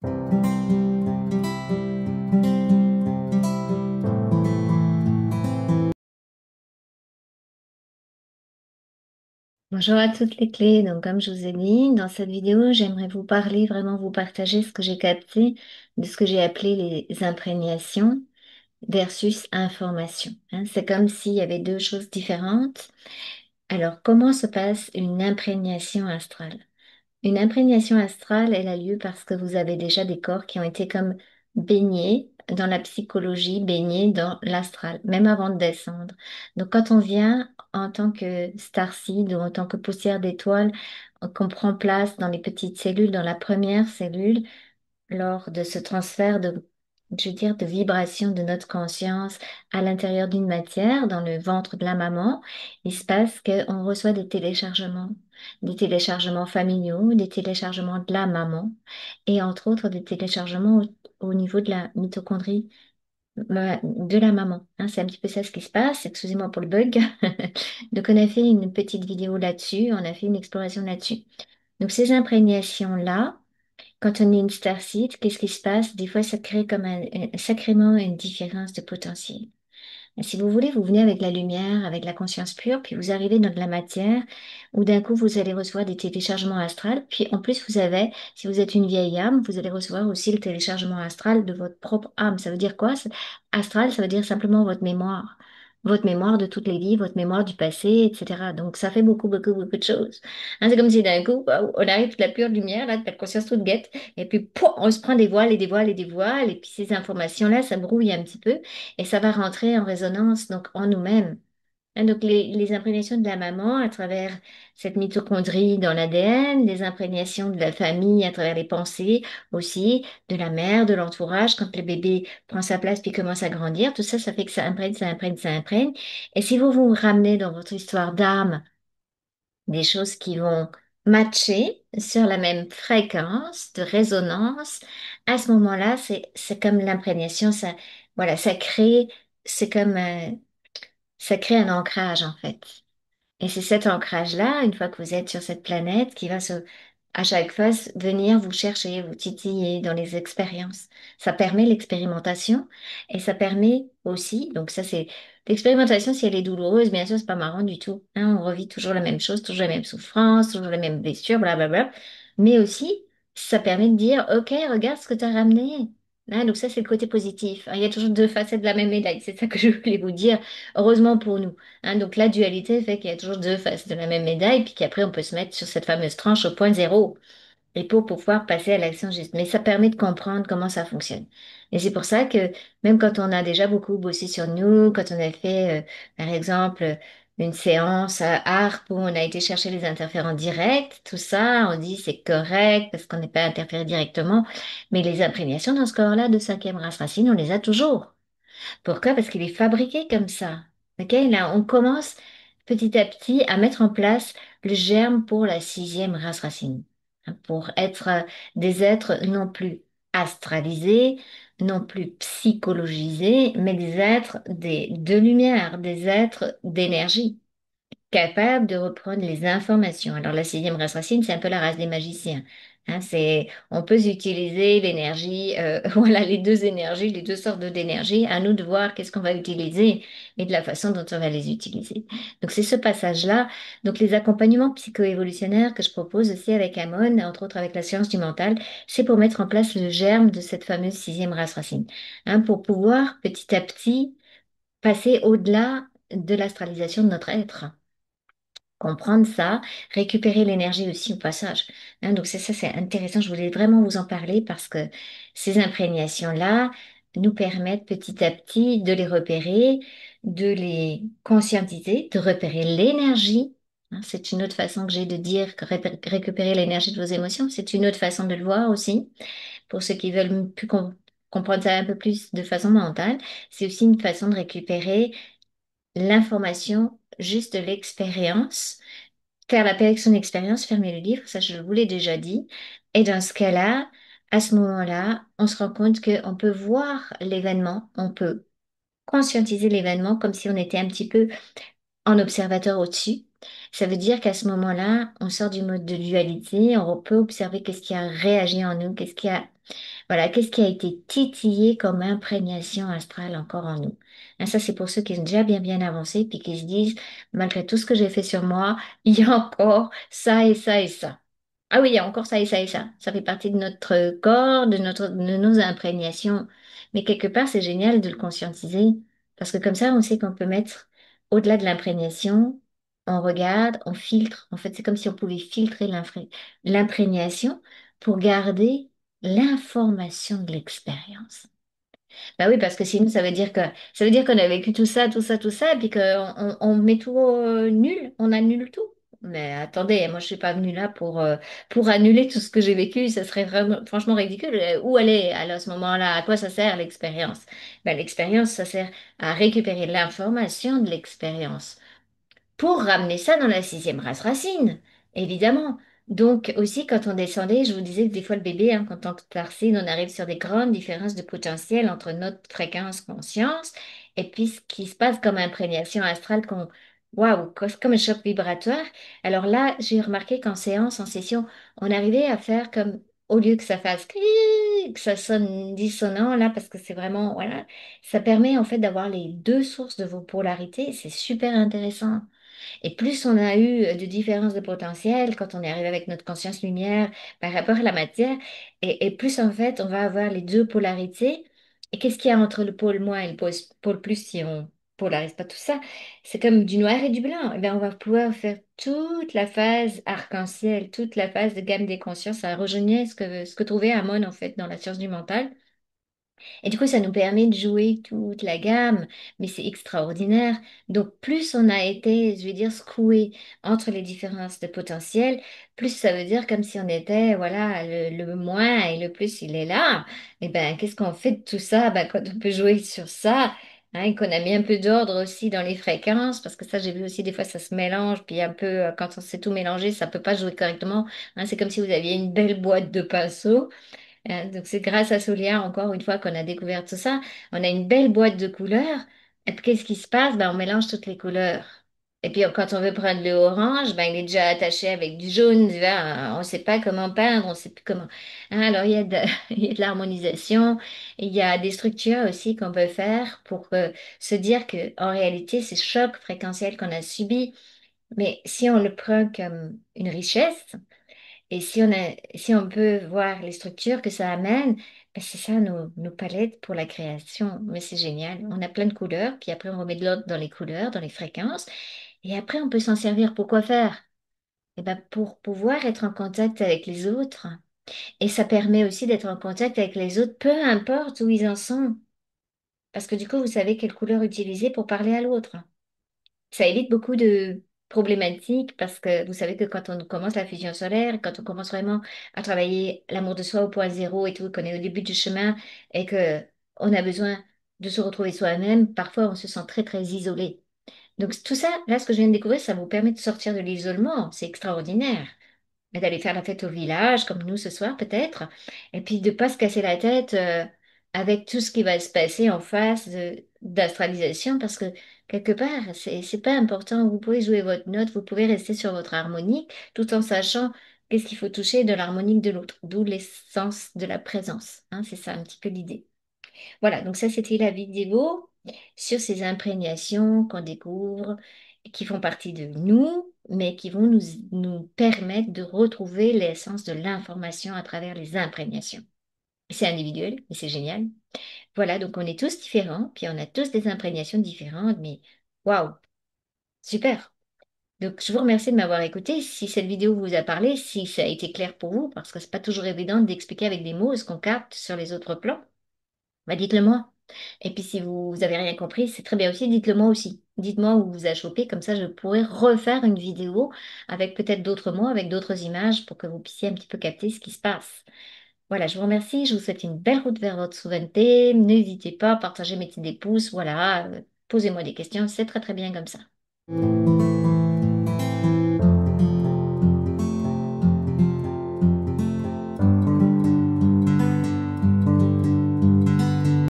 Bonjour à toutes les clés. Donc, comme je vous ai dit, dans cette vidéo, j'aimerais vous parler, vraiment vous partager ce que j'ai capté de ce que j'ai appelé les imprégnations versus information. Hein. C'est comme s'il y avait deux choses différentes. Alors, comment se passe une imprégnation astrale? Une imprégnation astrale, elle a lieu parce que vous avez déjà des corps qui ont été comme baignés dans la psychologie, baignés dans l'astral, même avant de descendre. Donc quand on vient en tant que starseed ou en tant que poussière d'étoile, qu'on prend place dans les petites cellules, dans la première cellule, lors de ce transfert de, je veux dire, de vibration de notre conscience à l'intérieur d'une matière, dans le ventre de la maman, il se passe qu'on reçoit des téléchargements familiaux, des téléchargements de la maman, et entre autres des téléchargements au niveau de la mitochondrie de la maman. Hein, c'est un petit peu ça ce qui se passe. Excusez-moi pour le bug. Donc on a fait une petite vidéo là-dessus, on a fait une exploration là-dessus. Donc ces imprégnations-là, quand on est une starseed, qu'est-ce qui se passe? Des fois, ça crée comme sacrément une différence de potentiel. Et si vous voulez, vous venez avec la lumière, avec la conscience pure, puis vous arrivez dans de la matière, où d'un coup, vous allez recevoir des téléchargements astrales. Puis en plus, vous avez, si vous êtes une vieille âme, vous allez recevoir aussi le téléchargement astral de votre propre âme. Ça veut dire quoi? Astral, ça veut dire simplement votre mémoire. Votre mémoire de toutes les vies, votre mémoire du passé, etc. Donc, ça fait beaucoup, beaucoup, beaucoup de choses. Hein, c'est comme si d'un coup, waouh, on arrive de la pure lumière, là, de la conscience toute guette, et puis, pouf, on se prend des voiles et des voiles et des voiles, et puis ces informations-là, ça brouille un petit peu. Et ça va rentrer en résonance donc en nous-mêmes. Hein, donc les imprégnations de la maman à travers cette mitochondrie dans l'ADN, les imprégnations de la famille à travers les pensées aussi, de la mère, de l'entourage, quand le bébé prend sa place puis commence à grandir, tout ça, ça fait que ça imprègne, ça imprègne, ça imprègne. Et si vous vous ramenez dans votre histoire d'âme des choses qui vont matcher sur la même fréquence de résonance, à ce moment-là, c'est comme l'imprégnation, ça, voilà, ça crée, c'est comme, ça crée un ancrage en fait. Et c'est cet ancrage-là, une fois que vous êtes sur cette planète, qui va à chaque fois venir vous chercher, vous titiller dans les expériences. Ça permet l'expérimentation et ça permet aussi, donc ça c'est l'expérimentation, si elle est douloureuse, bien sûr, c'est pas marrant du tout. Hein, on revit toujours la même chose, toujours la même souffrance, toujours la même blessure, blablabla. Mais aussi, ça permet de dire, OK, regarde ce que tu as ramené. Hein, donc ça, c'est le côté positif. Hein, il y a toujours deux facettes de la même médaille. C'est ça que je voulais vous dire. Heureusement pour nous. Hein, donc la dualité fait qu'il y a toujours deux faces de la même médaille, puis qu'après on peut se mettre sur cette fameuse tranche au point zéro, et pour pouvoir passer à l'action juste. Mais ça permet de comprendre comment ça fonctionne. Et c'est pour ça que même quand on a déjà beaucoup bossé sur nous, quand on a fait, par exemple, une séance à ARP où on a été chercher les interférents directs, tout ça, on dit c'est correct parce qu'on n'est pas interféré directement, mais les imprégnations dans ce corps-là de cinquième race racine, on les a toujours. Pourquoi? Parce qu'il est fabriqué comme ça. Ok. Là, on commence petit à petit à mettre en place le germe pour la sixième race racine. Hein, pour être des êtres non plus astralisés, non plus psychologisés, mais des êtres de lumière, des êtres d'énergie capable de reprendre les informations. Alors la sixième race racine, c'est un peu la race des magiciens. Hein, on peut utiliser l'énergie, voilà, les deux énergies, les deux sortes d'énergie. À nous de voir qu'est-ce qu'on va utiliser et de la façon dont on va les utiliser. Donc c'est ce passage-là. Donc les accompagnements psychoévolutionnaires que je propose aussi avec Amon, entre autres avec la science du mental, c'est pour mettre en place le germe de cette fameuse sixième race racine. Hein, pour pouvoir petit à petit passer au-delà de l'astralisation de notre être, comprendre ça, récupérer l'énergie aussi au passage. Hein, donc c'est ça, c'est intéressant. Je voulais vraiment vous en parler parce que ces imprégnations-là nous permettent petit à petit de les repérer, de les conscientiser, de repérer l'énergie. Hein, c'est une autre façon que j'ai de dire que récupérer l'énergie de vos émotions. C'est une autre façon de le voir aussi. Pour ceux qui veulent plus comprendre ça un peu plus de façon mentale, c'est aussi une façon de récupérer l'information juste de l'expérience, faire la paix avec son expérience, fermer le livre, ça je vous l'ai déjà dit. Et dans ce cas-là, à ce moment-là, on se rend compte qu'on peut voir l'événement, on peut conscientiser l'événement comme si on était un petit peu en observateur au-dessus. Ça veut dire qu'à ce moment-là, on sort du mode de dualité, on peut observer qu'est-ce qui a réagi en nous, qu'est-ce qui a Voilà, qu'est-ce qui a été titillé comme imprégnation astrale encore en nous? Hein, ça, c'est pour ceux qui sont déjà bien bien avancés puis qui se disent, malgré tout ce que j'ai fait sur moi, il y a encore ça et ça et ça. Ah oui, il y a encore ça et ça et ça. Ça fait partie de notre corps, de nos imprégnations. Mais quelque part, c'est génial de le conscientiser parce que comme ça, on sait qu'on peut mettre au-delà de l'imprégnation, on regarde, on filtre. En fait, c'est comme si on pouvait filtrer l'imprégnation pour garder l'information de l'expérience. Bah oui, parce que sinon, ça veut dire qu'on a vécu tout ça, tout ça, tout ça, et puis qu'on met tout nul, on annule tout. Mais attendez, moi je suis pas venue là pour annuler tout ce que j'ai vécu, ça serait vraiment franchement ridicule. Où aller alors, à ce moment-là? À quoi ça sert l'expérience? Ben, l'expérience, ça sert à récupérer l'information de l'expérience pour ramener ça dans la sixième race racine, évidemment. Donc aussi, quand on descendait, je vous disais que des fois le bébé, hein, quand on racine, on arrive sur des grandes différences de potentiel entre notre fréquence conscience et puis ce qui se passe comme imprégnation astrale, waouh, comme un choc vibratoire. Alors là, j'ai remarqué qu'en séance, en session, on arrivait à faire comme, au lieu que ça fasse que ça sonne dissonant, là, parce que c'est vraiment, voilà, ça permet en fait d'avoir les deux sources de vos polarités, et c'est super intéressant. Et plus on a eu de différences de potentiel quand on est arrivé avec notre conscience lumière par rapport à la matière, et plus en fait on va avoir les deux polarités. Et qu'est-ce qu'il y a entre le pôle moins et le pôle plus si on polarise pas tout ça? C'est comme du noir et du blanc. Eh bien, on va pouvoir faire toute la phase arc-en-ciel, toute la phase de gamme des consciences. Ça rejoignait ce que trouvait Amon en fait dans la science du mental. Et du coup, ça nous permet de jouer toute la gamme, mais c'est extraordinaire. Donc, plus on a été, je vais dire, secoué entre les différences de potentiel, plus ça veut dire comme si on était, voilà, le moins et le plus, il est là. Et ben, qu'est-ce qu'on fait de tout ça? Ben, quand on peut jouer sur ça, hein, et qu'on a mis un peu d'ordre aussi dans les fréquences, parce que ça, j'ai vu aussi des fois, ça se mélange, puis un peu, quand on s'est tout mélangé, ça peut pas jouer correctement. Hein, c'est comme si vous aviez une belle boîte de pinceaux. Donc c'est grâce à Solia, encore une fois, qu'on a découvert tout ça. On a une belle boîte de couleurs. Et puis qu'est-ce qui se passe? Ben, on mélange toutes les couleurs. Et puis quand on veut prendre le orange, ben, il est déjà attaché avec du jaune, du vert. On ne sait pas comment peindre, on ne sait plus comment. Hein, alors il y a il y a de l'harmonisation. Il y a des structures aussi qu'on peut faire pour se dire que en réalité, ces chocs fréquentiels qu'on a subis, mais si on le prend comme une richesse, et si on peut voir les structures que ça amène, ben c'est ça nos palettes pour la création. Mais c'est génial. On a plein de couleurs, puis après on remet de l'ordre dans les couleurs, dans les fréquences, et après on peut s'en servir pour quoi faire? Eh ben pour pouvoir être en contact avec les autres. Et ça permet aussi d'être en contact avec les autres, peu importe où ils en sont. Parce que du coup, vous savez quelle couleur utiliser pour parler à l'autre. Ça évite beaucoup de problématiques parce que vous savez que quand on commence la fusion solaire, quand on commence vraiment à travailler l'amour de soi au point zéro et tout, qu'on est au début du chemin et que on a besoin de se retrouver soi-même, parfois on se sent très très isolé. Donc tout ça, là, ce que je viens de découvrir, ça vous permet de sortir de l'isolement. C'est extraordinaire mais d'aller faire la fête au village, comme nous ce soir peut-être, et puis de pas se casser la tête avec tout ce qui va se passer en face d'astralisation, parce que quelque part, c'est pas important. Vous pouvez jouer votre note, vous pouvez rester sur votre harmonique, tout en sachant qu'est-ce qu'il faut toucher de l'harmonique de l'autre, d'où l'essence de la présence. Hein, c'est ça un petit peu l'idée. Voilà, donc ça c'était la vidéo sur ces imprégnations qu'on découvre, qui font partie de nous, mais qui vont nous permettre de retrouver l'essence de l'information à travers les imprégnations. C'est individuel, mais c'est génial. Voilà, donc on est tous différents, puis on a tous des imprégnations différentes, mais waouh, super! Donc je vous remercie de m'avoir écouté. Si cette vidéo vous a parlé, si ça a été clair pour vous, parce que c'est pas toujours évident d'expliquer avec des mots ce qu'on capte sur les autres plans. Bah, dites-le moi. Et puis si vous avez rien compris, c'est très bien aussi, dites-le moi aussi. Dites-moi où vous a chopé, comme ça je pourrais refaire une vidéo avec peut-être d'autres mots, avec d'autres images pour que vous puissiez un petit peu capter ce qui se passe. Voilà, je vous remercie, je vous souhaite une belle route vers votre souveraineté. N'hésitez pas à partager, mettez des pouces, voilà, posez-moi des questions, c'est très très bien comme ça.